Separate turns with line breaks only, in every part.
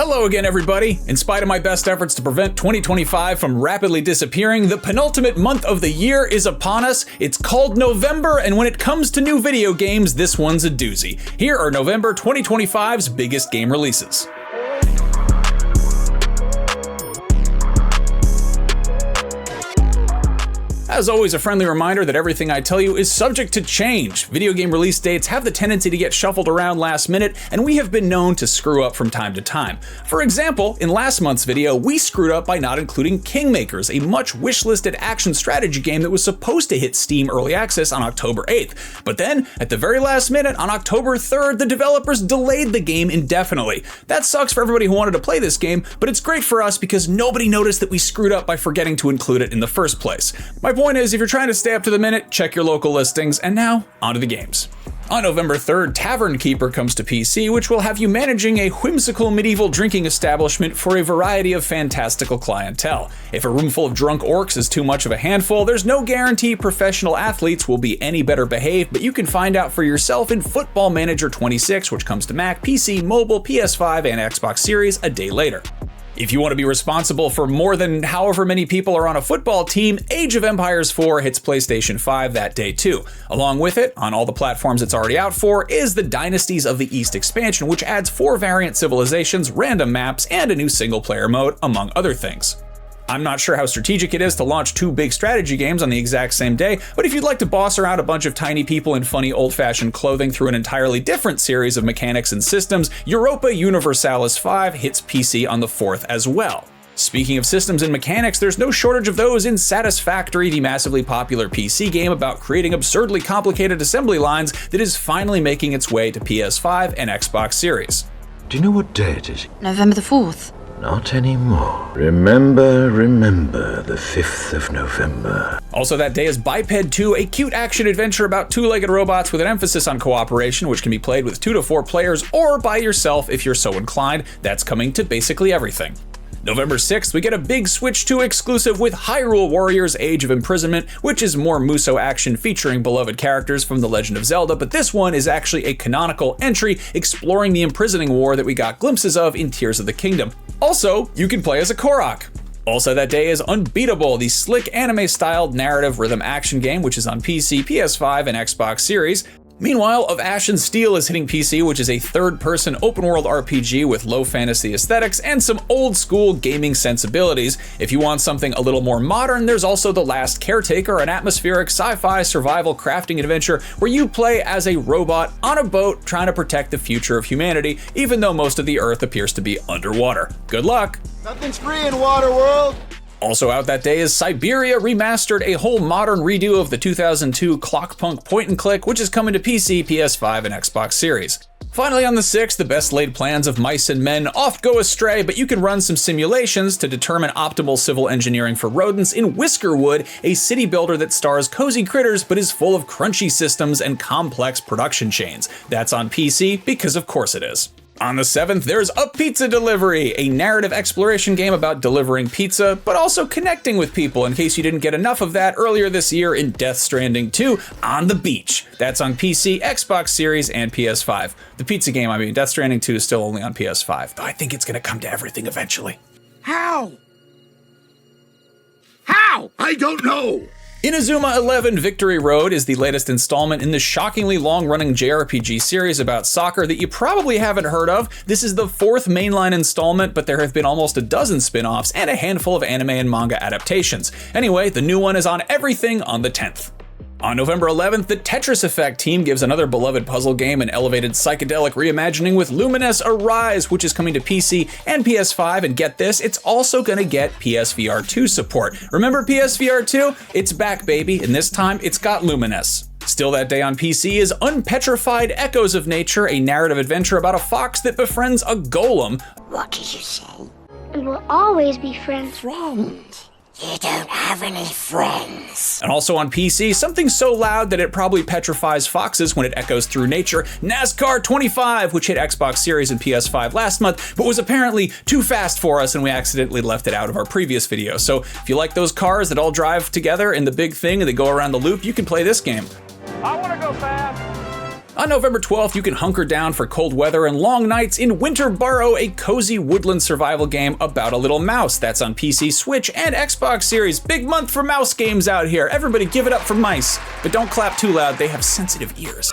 Hello again, everybody. In spite of my best efforts to prevent 2025 from rapidly disappearing, the penultimate month of the year is upon us. It's called November, and when it comes to new video games, this one's a doozy. Here are November 2025's biggest game releases. As always, a friendly reminder that everything I tell you is subject to change. Video game release dates have the tendency to get shuffled around last minute, and we have been known to screw up from time to time. For example, in last month's video, we screwed up by not including Kingmakers, a much wishlisted action strategy game that was supposed to hit Steam Early Access on October 8th. But then, at the very last minute, on October 3rd, the developers delayed the game indefinitely. That sucks for everybody who wanted to play this game, but it's great for us because nobody noticed that we screwed up by forgetting to include it in the first place. My point is, if you're trying to stay up to the minute, check your local listings, and now, onto the games. On November 3rd, Tavern Keeper comes to PC, which will have you managing a whimsical medieval drinking establishment for a variety of fantastical clientele. If a room full of drunk orcs is too much of a handful, there's no guarantee professional athletes will be any better behaved, but you can find out for yourself in Football Manager 26, which comes to Mac, PC, mobile, PS5, and Xbox Series a day later. If you want to be responsible for more than however many people are on a football team, Age of Empires 4 hits PlayStation 5 that day too. Along with it, on all the platforms it's already out for, is the Dynasties of the East expansion, which adds 4 variant civilizations, random maps, and a new single-player mode, among other things. I'm not sure how strategic it is to launch 2 big strategy games on the exact same day, but if you'd like to boss around a bunch of tiny people in funny old-fashioned clothing through an entirely different series of mechanics and systems, Europa Universalis 5 hits PC on the 4th as well. Speaking of systems and mechanics, there's no shortage of those in Satisfactory, the massively popular PC game about creating absurdly complicated assembly lines that is finally making its way to PS5 and Xbox Series.
Do you know what day it is?
November the 4th.
Not anymore. Remember, the 5th of November.
Also that day is Biped 2, a cute action-adventure about 2-legged robots with an emphasis on cooperation, which can be played with 2 to 4 players or by yourself if you're so inclined. That's coming to basically everything. November 6th, we get a big Switch 2 exclusive with Hyrule Warriors Age of Imprisonment, which is more Muso action featuring beloved characters from The Legend of Zelda, but this one is actually a canonical entry exploring the imprisoning war that we got glimpses of in Tears of the Kingdom. Also, you can play as a Korok. Also that day is Unbeatable, the slick anime-styled narrative rhythm action game, which is on PC, PS5, and Xbox Series. Meanwhile, Of Ash and Steel is hitting PC, which is a third-person open-world RPG with low fantasy aesthetics and some old-school gaming sensibilities. If you want something a little more modern, there's also The Last Caretaker, an atmospheric sci-fi survival crafting adventure where you play as a robot on a boat trying to protect the future of humanity, even though most of the Earth appears to be underwater. Good luck!
Nothing's free in Waterworld!
Also out that day is Syberia Remastered, a whole modern redo of the 2002 clockpunk point-and-click, which is coming to PC, PS5, and Xbox Series. Finally on the 6th, the best laid plans of mice and men oft go astray, but you can run some simulations to determine optimal civil engineering for rodents in Whiskerwood, a city builder that stars cozy critters but is full of crunchy systems and complex production chains. That's on PC, because of course it is. On the 7th, there's A Pizza Delivery, a narrative exploration game about delivering pizza, but also connecting with people in case you didn't get enough of that earlier this year in Death Stranding 2 on the beach. That's on PC, Xbox Series, and PS5. The pizza game, Death Stranding 2 is still only on PS5, though I think it's gonna come to everything eventually.
How? I don't know!
Inazuma 11 Victory Road is the latest installment in the shockingly long-running JRPG series about soccer that you probably haven't heard of. This is the 4th mainline installment, but there have been almost a dozen spin-offs and a handful of anime and manga adaptations. Anyway, the new one is on everything on the 10th. On November 11th, the Tetris Effect team gives another beloved puzzle game an elevated psychedelic reimagining with Lumines Arise, which is coming to PC and PS5, and get this, it's also gonna get PSVR 2 support. Remember PSVR 2? It's back, baby, and this time it's got Lumines. Still that day on PC is Unpetrified Echoes of Nature, a narrative adventure about a fox that befriends a golem.
What did you say?
We will always be friends.
Friends? You don't have any friends.
And also on PC, something so loud that it probably petrifies foxes when it echoes through nature, Nascar 25, which hit Xbox Series and PS5 last month, but was apparently too fast for us and we accidentally left it out of our previous video. So if you like those cars that all drive together in the big thing and they go around the loop, you can play this game.
I want to go fast.
On November 12th, you can hunker down for cold weather and long nights in Winter Burrow, a cozy woodland survival game about a little mouse. That's on PC, Switch, and Xbox Series. Big month for mouse games out here. Everybody give it up for mice. But don't clap too loud, they have sensitive ears.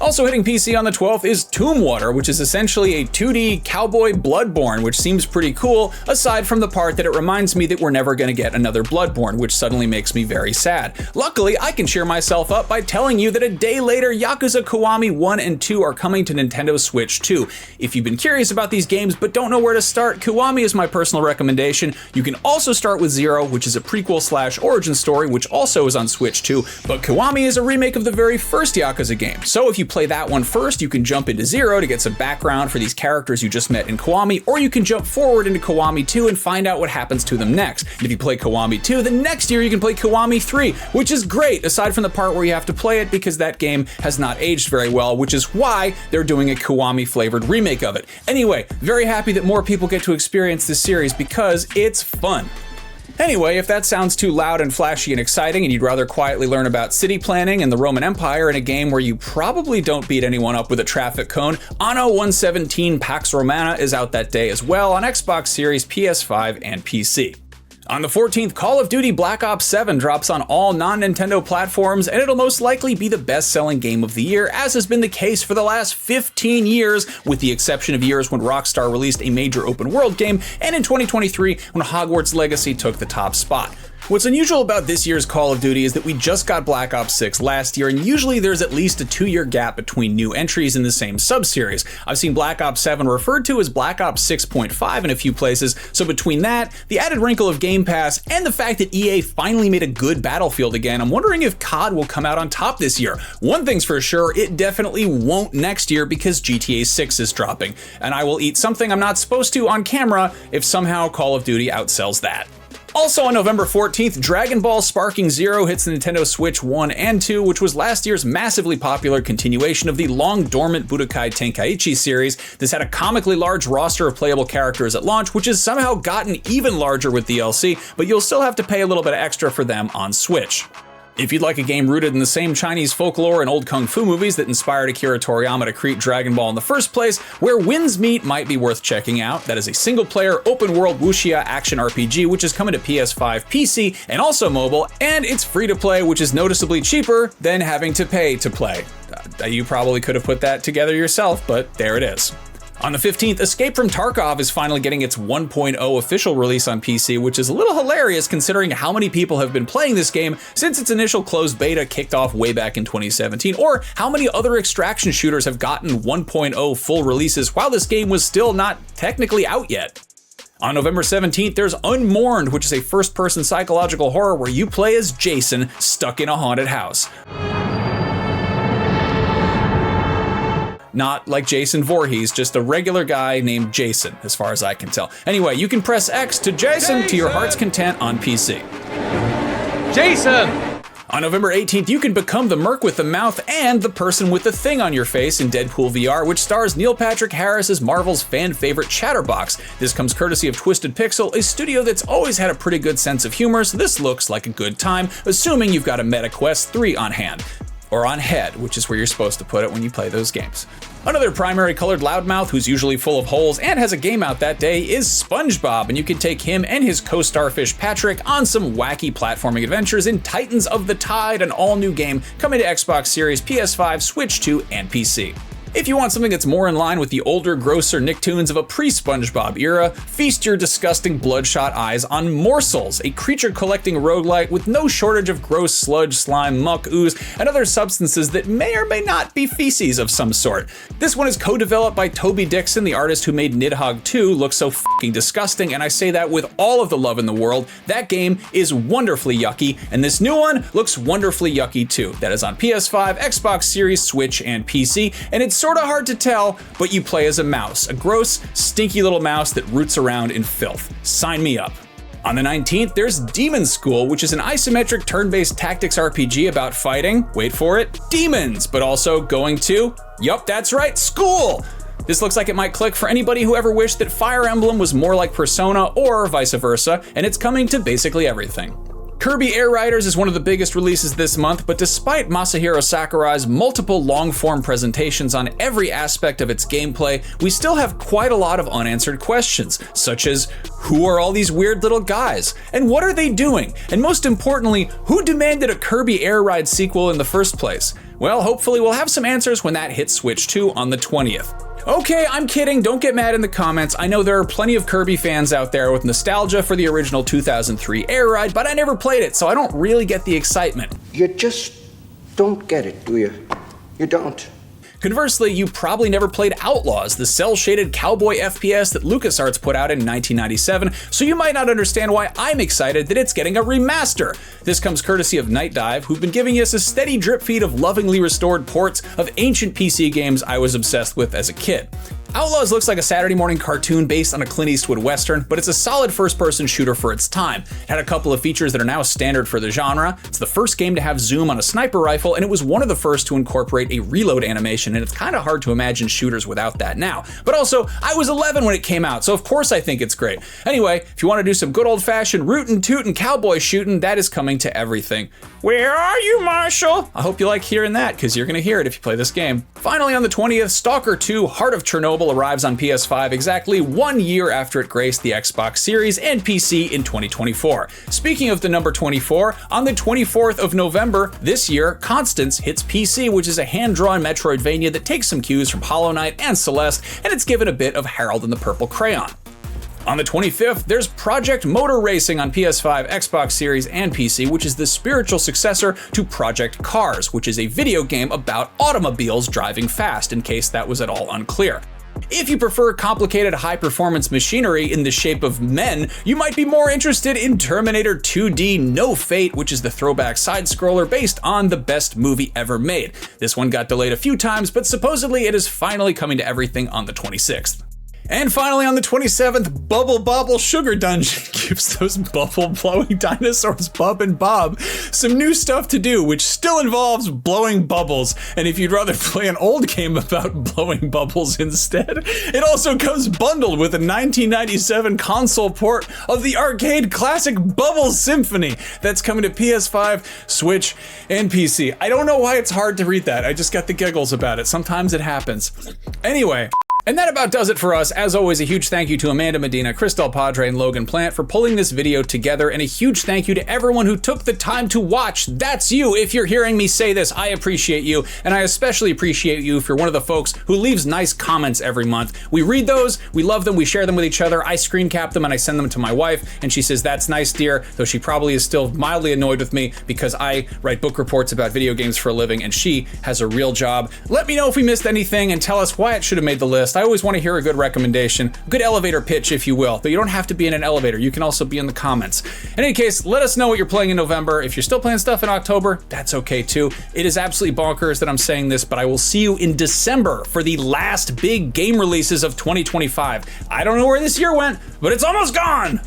Also hitting PC on the 12th is Tombwater, which is essentially a 2D cowboy Bloodborne, which seems pretty cool, aside from the part that it reminds me that we're never gonna get another Bloodborne, which suddenly makes me very sad. Luckily, I can cheer myself up by telling you that a day later, Yakuza Kiwami 1 and 2 are coming to Nintendo Switch 2. If you've been curious about these games but don't know where to start, Kiwami is my personal recommendation. You can also start with Zero, which is a prequel/origin story, which also is on Switch 2, but Kiwami is a remake of the very first Yakuza game. So if you play that one first, you can jump into Zero to get some background for these characters you just met in Kiwami, or you can jump forward into Kiwami 2 and find out what happens to them next. And if you play Kiwami 2, then next year you can play Kiwami 3, which is great, aside from the part where you have to play it because that game has not aged very well, which is why they're doing a Kiwami flavored remake of it. Anyway, very happy that more people get to experience this series because it's fun. Anyway, if that sounds too loud and flashy and exciting and you'd rather quietly learn about city planning and the Roman Empire in a game where you probably don't beat anyone up with a traffic cone, Anno 117 Pax Romana is out that day as well on Xbox Series, PS5, and PC. On the 14th, Call of Duty Black Ops 7 drops on all non-Nintendo platforms, and it'll most likely be the best-selling game of the year, as has been the case for the last 15 years, with the exception of years when Rockstar released a major open-world game, and in 2023, when Hogwarts Legacy took the top spot. What's unusual about this year's Call of Duty is that we just got Black Ops 6 last year, and usually there's at least a 2-year gap between new entries in the same sub-series. I've seen Black Ops 7 referred to as Black Ops 6.5 in a few places, so between that, the added wrinkle of Game Pass, and the fact that EA finally made a good Battlefield again, I'm wondering if COD will come out on top this year. One thing's for sure, it definitely won't next year because GTA 6 is dropping, and I will eat something I'm not supposed to on camera if somehow Call of Duty outsells that. Also on November 14th, Dragon Ball Sparking Zero hits the Nintendo Switch 1 and 2, which was last year's massively popular continuation of the long-dormant Budokai Tenkaichi series. This had a comically large roster of playable characters at launch, which has somehow gotten even larger with DLC, but you'll still have to pay a little bit extra for them on Switch. If you'd like a game rooted in the same Chinese folklore and old kung fu movies that inspired Akira Toriyama to create Dragon Ball in the first place, Where Winds Meet might be worth checking out. That is a single-player, open-world wuxia action RPG, which is coming to PS5, PC, and also mobile, and it's free to play, which is noticeably cheaper than having to pay to play. You probably could have put that together yourself, but there it is. On the 15th, Escape from Tarkov is finally getting its 1.0 official release on PC, which is a little hilarious considering how many people have been playing this game since its initial closed beta kicked off way back in 2017, or how many other extraction shooters have gotten 1.0 full releases while this game was still not technically out yet. On November 17th, there's Unmourned, which is a first-person psychological horror where you play as Jason stuck in a haunted house. Not like Jason Voorhees, just a regular guy named Jason, as far as I can tell. Anyway, you can press X to Jason to your heart's content on PC.
Jason!
On November 18th, you can become the Merc with the Mouth and the person with the thing on your face in Deadpool VR, which stars Neil Patrick Harris as Marvel's fan-favorite Chatterbox. This comes courtesy of Twisted Pixel, a studio that's always had a pretty good sense of humor, so this looks like a good time, assuming you've got a MetaQuest 3 on hand. Or on head, which is where you're supposed to put it when you play those games. Another primary colored loudmouth who's usually full of holes and has a game out that day is SpongeBob, and you can take him and his co-starfish Patrick on some wacky platforming adventures in Titans of the Tide, an all-new game coming to Xbox Series, PS5, Switch 2, and PC. If you want something that's more in line with the older, grosser Nicktoons of a pre-SpongeBob era, feast your disgusting bloodshot eyes on Morsels, a creature-collecting roguelite with no shortage of gross sludge, slime, muck, ooze, and other substances that may or may not be feces of some sort. This one is co-developed by Toby Dixon, the artist who made Nidhogg 2 look so fucking disgusting, and I say that with all of the love in the world. That game is wonderfully yucky, and this new one looks wonderfully yucky too. That is on PS5, Xbox Series, Switch, and PC, and it's sort of hard to tell, but you play as a mouse, a gross, stinky little mouse that roots around in filth. Sign me up. On the 19th, there's Demon School, which is an isometric turn-based tactics RPG about fighting, wait for it, demons, but also going to, yup, that's right, school! This looks like it might click for anybody who ever wished that Fire Emblem was more like Persona or vice versa, and it's coming to basically everything. Kirby Air Riders is one of the biggest releases this month, but despite Masahiro Sakurai's multiple long-form presentations on every aspect of its gameplay, we still have quite a lot of unanswered questions, such as who are all these weird little guys? And what are they doing? And most importantly, who demanded a Kirby Air Ride sequel in the first place? Well, hopefully we'll have some answers when that hits Switch 2 on the 20th. Okay, I'm kidding, don't get mad in the comments. I know there are plenty of Kirby fans out there with nostalgia for the original 2003 Air Ride, but I never played it, so I don't really get the excitement.
You just don't get it, do you? You don't.
Conversely, you probably never played Outlaws, the cel-shaded cowboy FPS that LucasArts put out in 1997, so you might not understand why I'm excited that it's getting a remaster. This comes courtesy of Night Dive, who've been giving us a steady drip feed of lovingly restored ports of ancient PC games I was obsessed with as a kid. Outlaws looks like a Saturday morning cartoon based on a Clint Eastwood Western, but it's a solid first-person shooter for its time. It had a couple of features that are now standard for the genre. It's the first game to have zoom on a sniper rifle, and it was one of the first to incorporate a reload animation, and it's kind of hard to imagine shooters without that now. But also, I was 11 when it came out, so of course I think it's great. Anyway, if you want to do some good old-fashioned rootin' tootin' cowboy shooting, that is coming to everything. Where are you, Marshall? I hope you like hearing that, because you're going to hear it if you play this game. Finally, on the 20th, Stalker 2 Heart of Chernobyl arrives on PS5 exactly 1 year after it graced the Xbox Series and PC in 2024. Speaking of the number 24, on the 24th of November this year, Constance hits PC, which is a hand-drawn Metroidvania that takes some cues from Hollow Knight and Celeste, and it's given a bit of Harold and the Purple Crayon. On the 25th, there's Project Motor Racing on PS5, Xbox Series, and PC, which is the spiritual successor to Project Cars, which is a video game about automobiles driving fast, in case that was at all unclear. If you prefer complicated high-performance machinery in the shape of men, you might be more interested in Terminator 2D No Fate, which is the throwback side-scroller based on the best movie ever made. This one got delayed a few times, but supposedly it is finally coming to everything on the 26th. And finally, on the 27th, Bubble Bobble Sugar Dungeon gives those bubble-blowing dinosaurs Bub and Bob some new stuff to do, which still involves blowing bubbles. And if you'd rather play an old game about blowing bubbles instead, it also comes bundled with a 1997 console port of the arcade classic Bubble Symphony that's coming to PS5, Switch, and PC. I don't know why it's hard to read that. I just got the giggles about it. Sometimes it happens. Anyway. And that about does it for us. As always, a huge thank you to Amanda Medina, Chris Del Padre, and Logan Plant for pulling this video together, and a huge thank you to everyone who took the time to watch. That's you. If you're hearing me say this, I appreciate you, and I especially appreciate you if you're one of the folks who leaves nice comments every month. We read those, we love them, we share them with each other. I screen cap them and I send them to my wife, and she says, "That's nice, dear," though she probably is still mildly annoyed with me because I write book reports about video games for a living, and she has a real job. Let me know if we missed anything and tell us why it should have made the list. I always want to hear a good recommendation, good elevator pitch, if you will, though you don't have to be in an elevator. You can also be in the comments. In any case, let us know what you're playing in November. If you're still playing stuff in October, that's okay too. It is absolutely bonkers that I'm saying this, but I will see you in December for the last big game releases of 2025. I don't know where this year went, but it's almost gone.